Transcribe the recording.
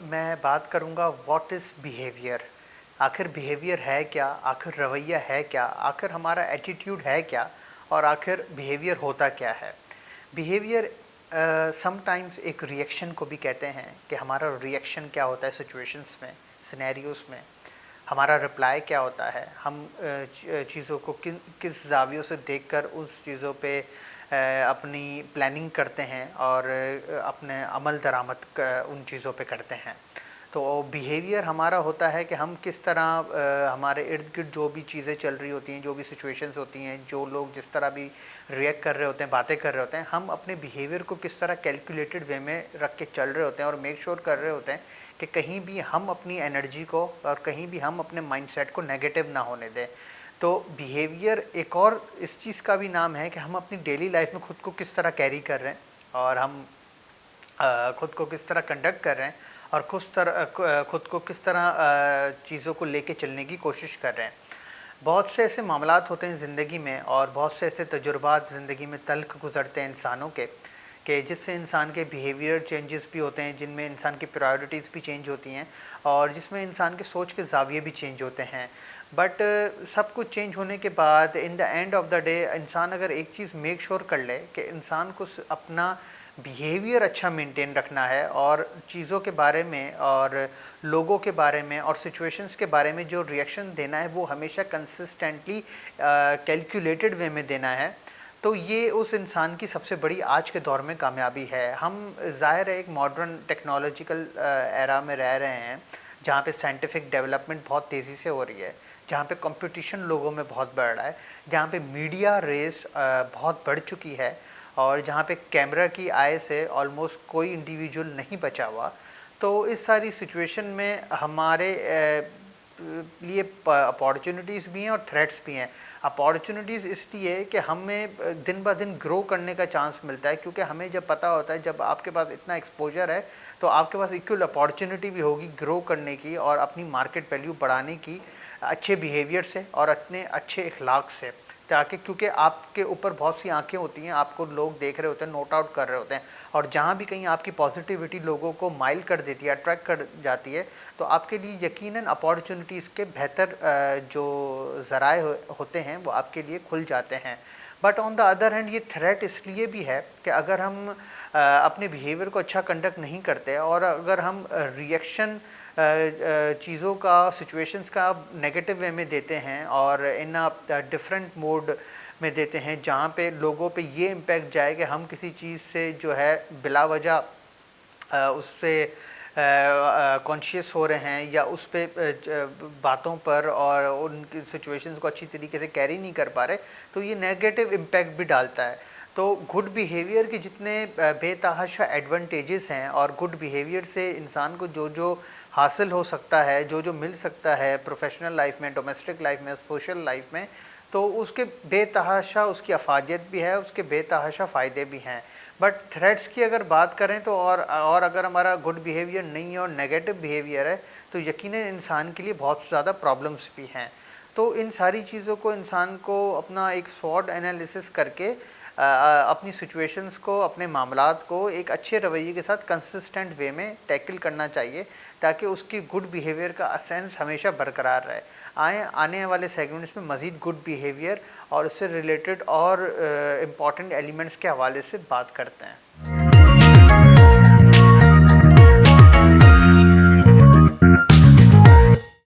میں بات کروں گا واٹ از بیہیویئر. آخر بیہیویئر ہے کیا, آخر رویہ ہے کیا, آخر ہمارا ایٹیٹیوڈ ہے کیا, اور آخر بیہیویئر ہوتا کیا ہے. بیہیویئر سم ٹائمز ایک ریئیکشن کو بھی کہتے ہیں کہ ہمارا ریئیکشن کیا ہوتا ہے سچویشنز میں, سینیریوز میں, ہمارا رپلائی کیا ہوتا ہے, ہم چیزوں کو کس زاویوں سے دیکھ کر اس چیزوں پہ اپنی پلاننگ کرتے ہیں اور اپنے عمل درآمد ان چیزوں پہ کرتے ہیں. تو بیہیویئر ہمارا ہوتا ہے کہ ہم کس طرح ہمارے ارد گرد جو بھی چیزیں چل رہی ہوتی ہیں, جو بھی سچویشنز ہوتی ہیں, جو لوگ جس طرح بھی ریئیکٹ کر رہے ہوتے ہیں, باتیں کر رہے ہوتے ہیں, ہم اپنے بیہیویئر کو کس طرح کیلکولیٹڈ وے میں رکھ کے چل رہے ہوتے ہیں اور میک شور کر رہے ہوتے ہیں کہ کہیں بھی ہم اپنی انرجی کو اور کہیں بھی ہم اپنے مائنڈ سیٹ کو نیگیٹو نہ ہونے دیں. تو بیہیویئر ایک اور اس چیز کا بھی نام ہے کہ ہم اپنی ڈیلی لائف میں خود کو کس طرح کیری کر رہے ہیں اور ہم خود کو کس طرح کنڈکٹ کر رہے ہیں اور خود کو کس طرح چیزوں کو لے کے چلنے کی کوشش کر رہے ہیں. بہت سے ایسے معاملات ہوتے ہیں زندگی میں اور بہت سے ایسے تجربات زندگی میں تلخ گزرتے ہیں انسانوں کے کہ جس سے انسان کے بیہیویئر چینجز بھی ہوتے ہیں, جن میں انسان کی پرائیورٹیز بھی چینج ہوتی ہیں اور جس میں انسان کے سوچ کے زاویے بھی چینج ہوتے ہیں. بٹ سب کچھ چینج ہونے کے بعد in the end of the day انسان اگر ایک چیز میک شور کر لے کہ انسان کو اپنا بیہیویئر اچھا مینٹین رکھنا ہے اور چیزوں کے بارے میں اور لوگوں کے بارے میں اور سچویشنز کے بارے میں جو ریئیکشن دینا ہے وہ ہمیشہ کنسسٹنٹلی کیلکولیٹڈ وے میں دینا ہے, تو یہ اس انسان کی سب سے بڑی آج کے دور میں کامیابی ہے. ہم ظاہر ہے ایک ماڈرن ٹیکنالوجیکل ایرا میں رہ رہے ہیں جہاں پہ سائنٹیفک ڈیولپمنٹ بہت تیزی سے ہو رہی ہے, جہاں پہ کمپٹیشن لوگوں میں بہت بڑھ رہا ہے, جہاں پہ میڈیا ریس بہت بڑھ چکی ہے اور جہاں پہ کیمرہ کی آئے سے آلموسٹ کوئی انڈیویجول نہیں بچا ہوا. تو اس ساری سچویشن میں ہمارے لیے اپارچونیٹیز بھی ہیں اور تھریٹس بھی ہیں. اپارچونیٹیز اس لیے کہ ہمیں دن بہ دن گرو کرنے کا چانس ملتا ہے, کیونکہ ہمیں جب پتہ ہوتا ہے جب آپ کے پاس اتنا ایکسپوجر ہے تو آپ کے پاس ایکول اپارچونیٹی بھی ہوگی گرو کرنے کی اور اپنی مارکیٹ ویلیو بڑھانے کی اچھے بیہیویئر سے اور اپنے اچھے اخلاق سے, تاکہ کیونکہ آپ کے اوپر بہت سی آنکھیں ہوتی ہیں, آپ کو لوگ دیکھ رہے ہوتے ہیں, نوٹ آؤٹ کر رہے ہوتے ہیں, اور جہاں بھی کہیں آپ کی پازیٹیوٹی لوگوں کو مائل کر دیتی ہے, اٹریکٹ کر جاتی ہے, تو آپ کے لیے یقیناً اپارچونیٹیز کے بہتر جو ذرائع ہوتے ہیں وہ آپ کے لیے کھل جاتے ہیں. But on the other hand یہ تھریٹ اس لیے بھی ہے کہ اگر ہم اپنے بیہیویئر کو اچھا کنڈکٹ نہیں کرتے اور اگر ہم ریئیکشن چیزوں کا سچویشنز کا نیگیٹو وے میں دیتے ہیں اور ان ڈفرینٹ موڈ میں دیتے ہیں جہاں پہ لوگوں پہ یہ امپیکٹ جائے کہ ہم کسی چیز سے جو ہے بلا وجہ اس سے کانشیس ہو رہے ہیں یا اس پہ باتوں پر اور ان کی سچویشنز کو اچھی طریقے سے کیری نہیں کر پا رہے, تو یہ نیگیٹو امپیکٹ بھی ڈالتا ہے. تو گڈ بیہیویئر کے جتنے بے تحاشا ایڈوانٹیجز ہیں اور گڈ بیہیویئر سے انسان کو جو حاصل ہو سکتا ہے, جو مل سکتا ہے پروفیشنل لائف میں, ڈومیسٹک لائف میں, سوشل لائف میں, تو اس کے بے تحاشا اس کی افادیت بھی ہے, اس کے بے تحاشا فائدے بھی ہیں. بٹ تھریٹس کی اگر بات کریں تو اور اگر ہمارا گڈ بیہیویئر نہیں ہے اور نیگیٹو بیہیویئر ہے تو یقیناً انسان کے لیے بہت زیادہ پرابلمس بھی ہیں. تو ان ساری چیزوں کو انسان کو اپنا ایک سوٹ انالیسس کر کے اپنی سچویشنز کو, اپنے معاملات کو ایک اچھے رویے کے ساتھ کنسسٹنٹ وے میں ٹیکل کرنا چاہیے تاکہ اس کی گڈ بیہیویئر کا اسینس ہمیشہ برقرار رہے. آنے والے سیگمنٹس میں مزید گڈ بیہیویئر اور اس سے ریلیٹڈ اور امپورٹنٹ ایلیمنٹس کے حوالے سے بات کرتے ہیں.